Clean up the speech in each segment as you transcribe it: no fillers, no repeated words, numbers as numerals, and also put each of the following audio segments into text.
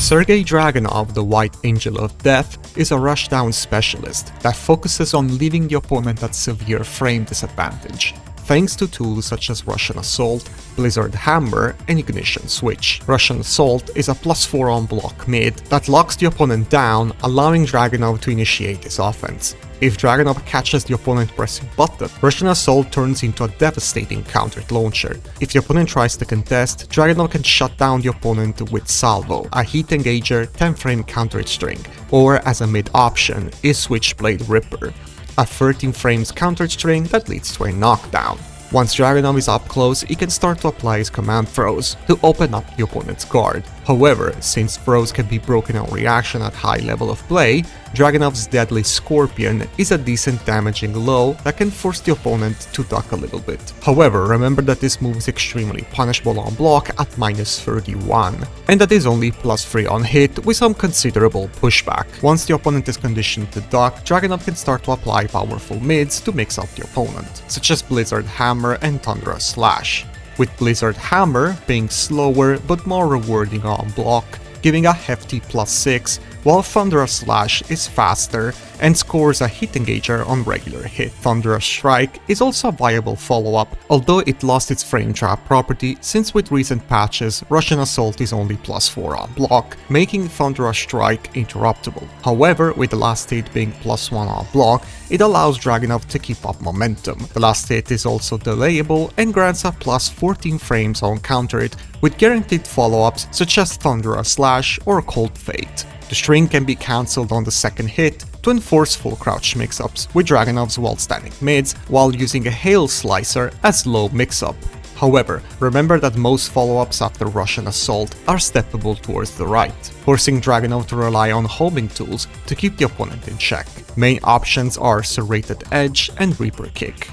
Sergei Dragunov, the White Angel of Death, is a rushdown specialist that focuses on leaving the opponent at severe frame disadvantage, thanks to tools such as Russian Assault, Blizzard Hammer, and Ignition Switch. Russian Assault is a +4 on block mid that locks the opponent down, allowing Dragunov to initiate his offense. If Dragunov catches the opponent pressing button, Russian Assault turns into a devastating countered launcher. If the opponent tries to contest, Dragunov can shut down the opponent with Salvo, a heat engager 10-frame countered string, or as a mid option is Switchblade Ripper, a 13 frames countered string that leads to a knockdown. Once Dragunov is up close, he can start to apply his command throws to open up the opponent's guard. However, since throws can be broken on reaction at high level of play, Dragunov's Deadly Scorpion is a decent damaging low that can force the opponent to duck a little bit. However, remember that this move is extremely punishable on block at -31, and that is only +3 on hit with some considerable pushback. Once the opponent is conditioned to duck, Dragunov can start to apply powerful mids to mix up the opponent, such as Blizzard Hammer and Thunderous Slash, with Blizzard Hammer being slower but more rewarding on block, giving a hefty +6, while Thunderous Slash is faster and scores a hit engager on regular hit. Thunderous Strike is also a viable follow-up, although it lost its frame trap property since with recent patches Russian Assault is only +4 on block, making Thunderous Strike interruptible. However, with the last hit being +1 on block, it allows Dragunov to keep up momentum. The last hit is also delayable and grants a +14 frames on counter it, with guaranteed follow-ups such as Thunderous Slash or Cold Fate. The string can be cancelled on the second hit to enforce full crouch mix-ups with Dragunov's while-standing mids, while using a Hail Slicer as low mix-up. However, remember that most follow-ups after Russian Assault are steppable towards the right, forcing Dragunov to rely on homing tools to keep the opponent in check. Main options are Serrated Edge and Reaper Kick.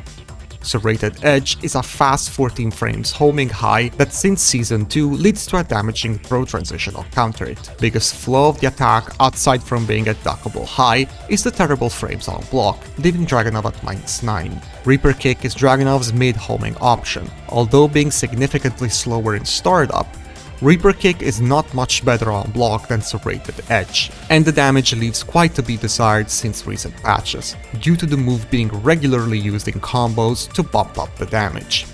Serrated Edge is a fast 14 frames homing high that since Season 2 leads to a damaging throw transitional counter it. Biggest flaw of the attack, aside from being a duckable high, is the terrible frames on block, leaving Dragunov at -9. Reaper Kick is Dragunov's mid-homing option. Although being significantly slower in startup, Reaper Kick is not much better on block than Serrated Edge, and the damage leaves quite to be desired since recent patches, due to the move being regularly used in combos to bump up the damage.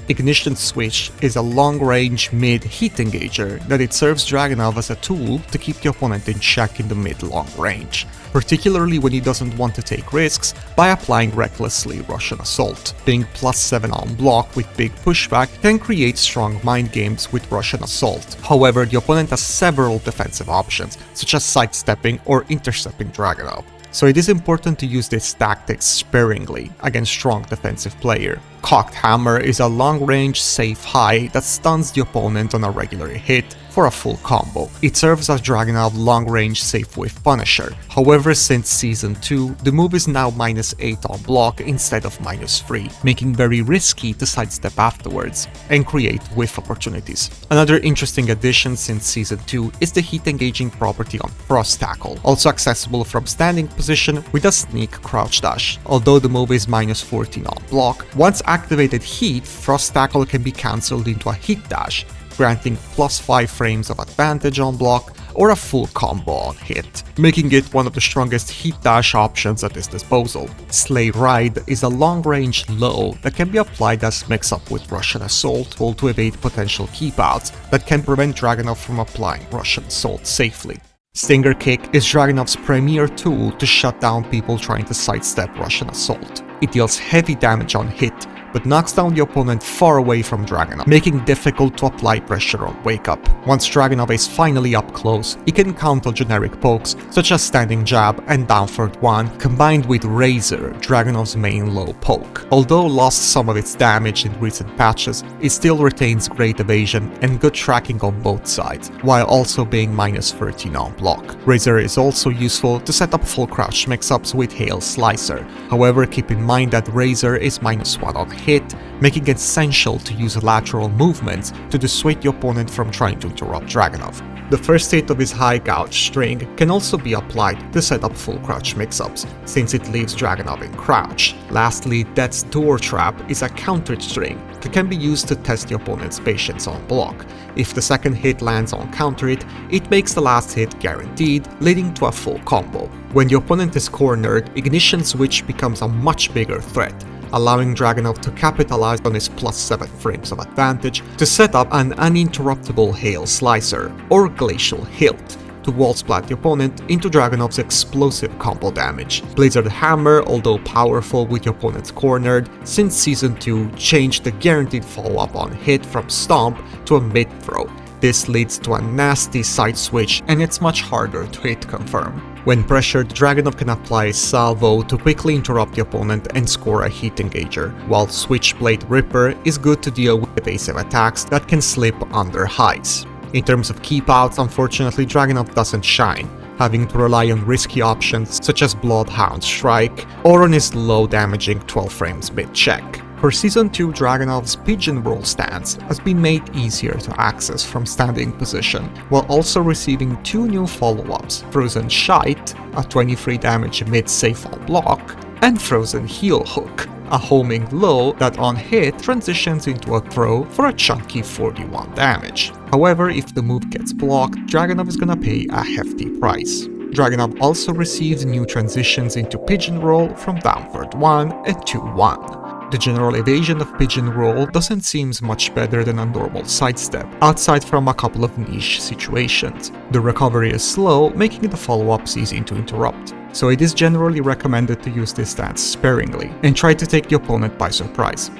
Ignition Switch is a long-range mid-heat engager that it serves Dragunov as a tool to keep the opponent in check in the mid-long range, particularly when he doesn't want to take risks by applying recklessly Russian Assault. Being +7 on block with big pushback can create strong mind games with Russian Assault. However, the opponent has several defensive options, such as sidestepping or intercepting Dragunov, so it is important to use these tactics sparingly against strong defensive player. Cocked Hammer is a long-range safe high that stuns the opponent on a regular hit for a full combo. It serves as Dragunov long-range safe whiff punisher. However, since Season 2, the move is now -8 on block instead of -3, making very risky to sidestep afterwards and create whiff opportunities. Another interesting addition since Season 2 is the heat engaging property on Frost Tackle, also accessible from standing position with a sneak crouch dash. Although the move is -14 on block, once activated heat, Frost Tackle can be cancelled into a heat dash, granting +5 frames of advantage on block or a full combo on hit, making it one of the strongest heat dash options at his disposal. Sleigh Ride is a long-range low that can be applied as mix-up with Russian Assault to evade potential keepouts that can prevent Dragunov from applying Russian Assault safely. Stinger Kick is Dragunov's premier tool to shut down people trying to sidestep Russian Assault. It deals heavy damage on hit, but knocks down the opponent far away from Dragunov, making it difficult to apply pressure on Wake Up. Once Dragunov is finally up close, he can counter generic pokes such as Standing Jab and Down Third One, combined with Razor, Dragunov's main low poke. Although lost some of its damage in recent patches, it still retains great evasion and good tracking on both sides, while also being -13 on block. Razor is also useful to set up full crouch mix-ups with Hail Slicer. However, keep in mind that Razor is -1 on hit, making it essential to use lateral movements to dissuade the opponent from trying to interrupt Dragunov. The first hit of his high gouge string can also be applied to set up full crouch mix-ups, since it leaves Dragunov in crouch. Lastly, Death's door trap is a countered string that can be used to test the opponent's patience on block. If the second hit lands on counter it makes the last hit guaranteed, leading to a full combo. When the opponent is cornered, Ignition Switch becomes a much bigger threat, allowing Dragunov to capitalize on his +7 frames of advantage to set up an uninterruptible Hail Slicer, or Glacial Hilt, to wall splat the opponent into Dragunov's explosive combo damage. Blizzard Hammer, although powerful with the opponent cornered, since Season 2 changed the guaranteed follow-up on hit from Stomp to a mid-throw. This leads to a nasty side switch, and it's much harder to hit confirm. When pressured, Dragunov can apply Salvo to quickly interrupt the opponent and score a heat engager, while Switchblade Ripper is good to deal with evasive attacks that can slip under highs. In terms of keep-outs, unfortunately Dragunov doesn't shine, having to rely on risky options such as Bloodhound Strike or on his low-damaging 12 frames mid-check. For Season 2, Dragunov's Pigeon Roll stance has been made easier to access from standing position, while also receiving 2 new follow-ups, Frozen Shite, a 23 damage mid-safe on block, and Frozen Heel Hook, a homing low that on hit transitions into a throw for a chunky 41 damage. However, if the move gets blocked, Dragunov is gonna pay a hefty price. Dragunov also receives new transitions into Pigeon Roll from Downward 1 and 2-1. The general evasion of Pigeon Roll doesn't seem much better than a normal sidestep, outside from a couple of niche situations. The recovery is slow, making the follow-ups easy to interrupt, so it is generally recommended to use this stance sparingly, and try to take the opponent by surprise.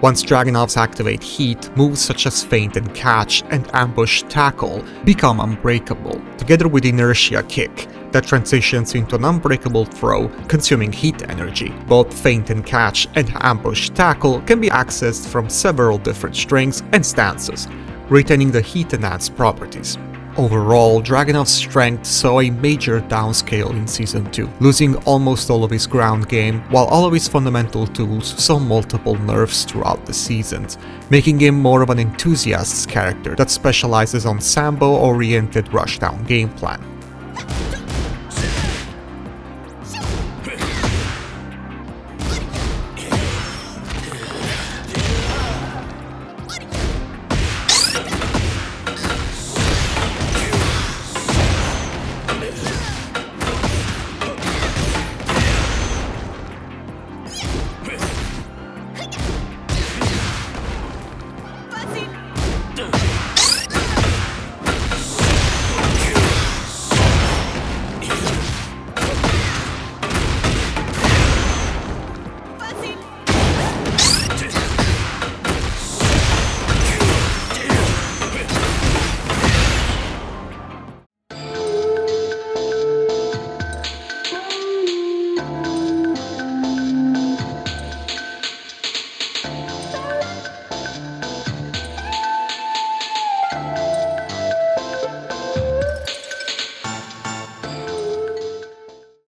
Once Dragunovs activate heat, moves such as Feint and Catch and Ambush Tackle become unbreakable, together with Inertia Kick, that transitions into an unbreakable throw, consuming heat energy. Both Feint and Catch and Ambush Tackle can be accessed from several different strings and stances, retaining the heat-enhanced properties. Overall, Dragunov's strength saw a major downscale in Season 2, losing almost all of his ground game, while all of his fundamental tools saw multiple nerfs throughout the seasons, making him more of an enthusiast's character that specializes on Sambo-oriented rushdown game plan.